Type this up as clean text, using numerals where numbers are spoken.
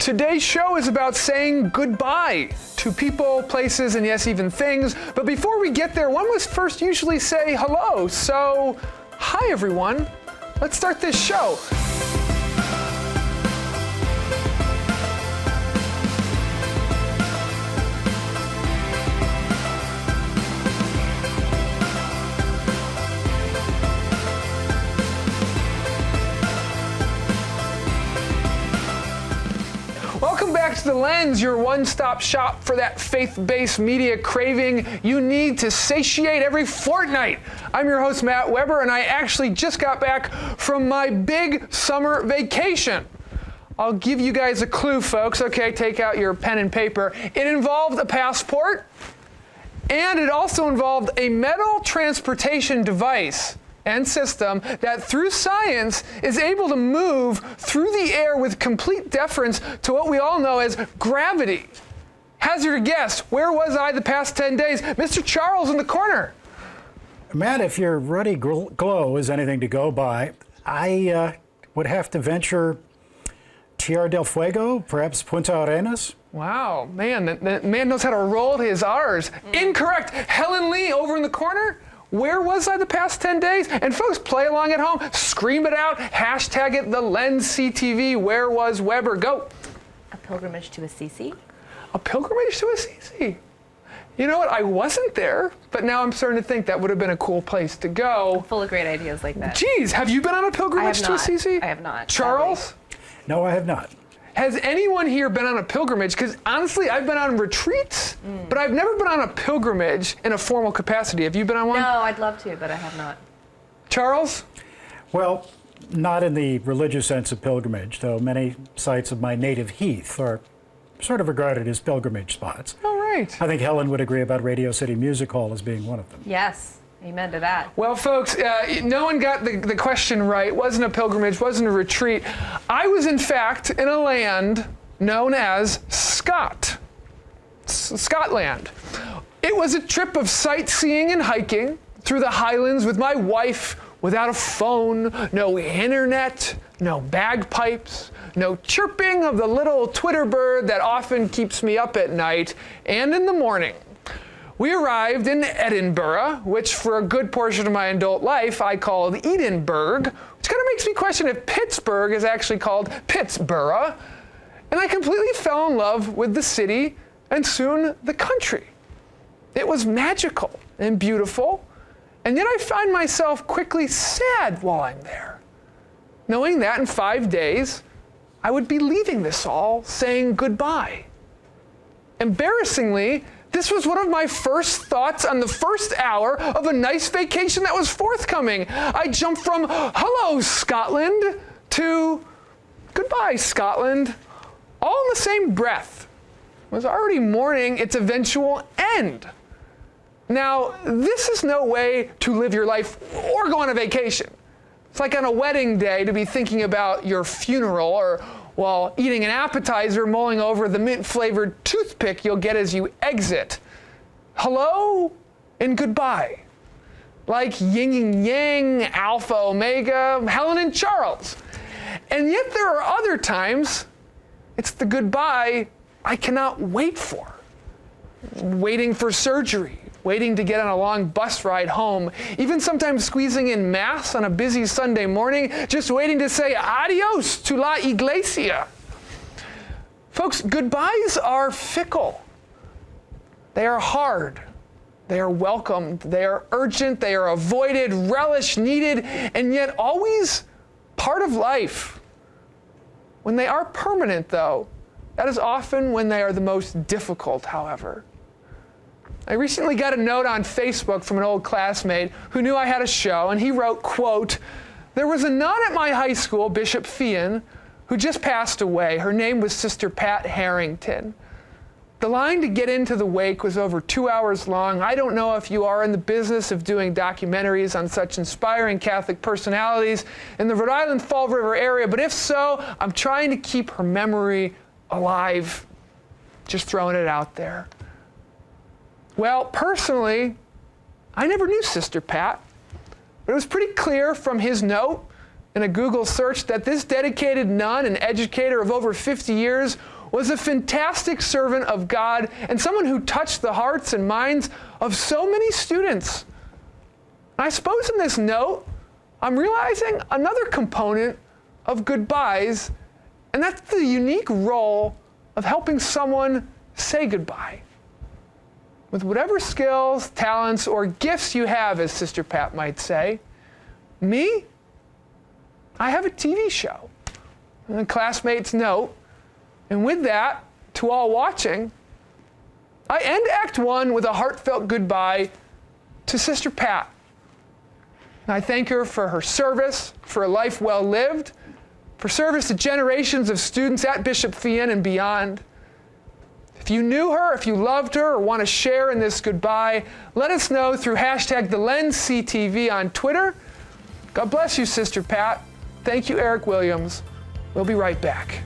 Today's show is about saying goodbye to people, places, and yes, even things. But before we get there, one must first usually say hello. So, hi everyone. Let's start this show. Welcome back to The Lens, your one-stop shop for that faith-based media craving you need to satiate every fortnight. I'm your host, Matt Weber, and I actually just got back from my big summer vacation. I'll give you guys a clue, folks. Okay, take out your pen and paper. It involved a passport, and it also involved a metal transportation device and system that through science is able to move through the air with complete deference to what we all know as gravity. Hazard a guess, where was I the past 10 days? Mr. Charles in the corner. Matt, if your ruddy glow is anything to go by, I would have to venture Tierra del Fuego, perhaps Punta Arenas. Wow, man, that man knows how to roll his R's. Incorrect. Helen Lee over in the corner. Where was I the past 10 days? And folks, play along at home. Scream it out. Hashtag it The Lens CTV. Where was Weber? Go. A pilgrimage to Assisi. A pilgrimage to Assisi. You know what? I wasn't there, but now I'm starting to think that would have been a cool place to go. I'm full of great ideas like that. Geez, have you been on a pilgrimage to Assisi? I have not. Charles? Sadly. No, I have not. Has anyone here been on a pilgrimage? Because honestly, I've been on retreats, but I've never been on a pilgrimage in a formal capacity. Have you been on one? No, I'd love to, but I have not. Charles? Well, not in the religious sense of pilgrimage, though many sites of my native heath are sort of regarded as pilgrimage spots. All right. I think Helen would agree about Radio City Music Hall as being one of them. Yes. Amen to that. Well, folks, no one got the question right. It wasn't a pilgrimage, wasn't a retreat. I was, in fact, in a land known as Scotland. It was a trip of sightseeing and hiking through the Highlands with my wife without a phone, no internet, no bagpipes, no chirping of the little Twitter bird that often keeps me up at night and in the morning. We arrived in Edinburgh, which for a good portion of my adult life I called Edinburgh, which kind of makes me question if Pittsburgh is actually called Pittsburgh. And I completely fell in love with the city and soon the country. It was magical and beautiful, and yet I find myself quickly sad while I'm there, knowing that in 5 days I would be leaving this all, saying goodbye. Embarrassingly, this was one of my first thoughts on the first hour of a nice vacation that was forthcoming. I jumped from hello, Scotland, to goodbye, Scotland, all in the same breath. It was already mourning its eventual end. Now, this is no way to live your life or go on a vacation. It's like on a wedding day to be thinking about your funeral, or while eating an appetizer, mulling over the mint-flavored toothpick you'll get as you exit. Hello and goodbye. Like yin and yang, alpha, omega, Helen and Charles. And yet there are other times it's the goodbye I cannot wait for. Waiting for surgery, waiting to get on a long bus ride home, even sometimes squeezing in mass on a busy Sunday morning, just waiting to say adios to la iglesia. Folks, goodbyes are fickle. They are hard. They are welcomed. They are urgent. They are avoided, relished, needed, and yet always part of life. When they are permanent, though, that is often when they are the most difficult, however. I recently got a note on Facebook from an old classmate who knew I had a show, and he wrote, quote, "There was a nun at my high school, Bishop Fian, who just passed away. Her name was Sister Pat Harrington. The line to get into the wake was over 2 hours long. I don't know if you are in the business of doing documentaries on such inspiring Catholic personalities in the Rhode Island Fall River area, but if so, I'm trying to keep her memory alive." Just throwing it out there. Well, personally, I never knew Sister Pat, but it was pretty clear from his note in a Google search that this dedicated nun and educator of over 50 years was a fantastic servant of God and someone who touched the hearts and minds of so many students. I suppose in this note, I'm realizing another component of goodbyes, and that's the unique role of helping someone say goodbye. With whatever skills, talents, or gifts you have, as Sister Pat might say, me, I have a TV show, and a classmate's note, and with that, to all watching, I end Act 1 with a heartfelt goodbye to Sister Pat. I thank her for her service, for a life well lived, for service to generations of students at Bishop Fian and beyond. If you knew her, if you loved her, or want to share in this goodbye, let us know through #TheLensCTV on Twitter. God bless you, Sister Pat. Thank you, Eric Williams. We'll be right back.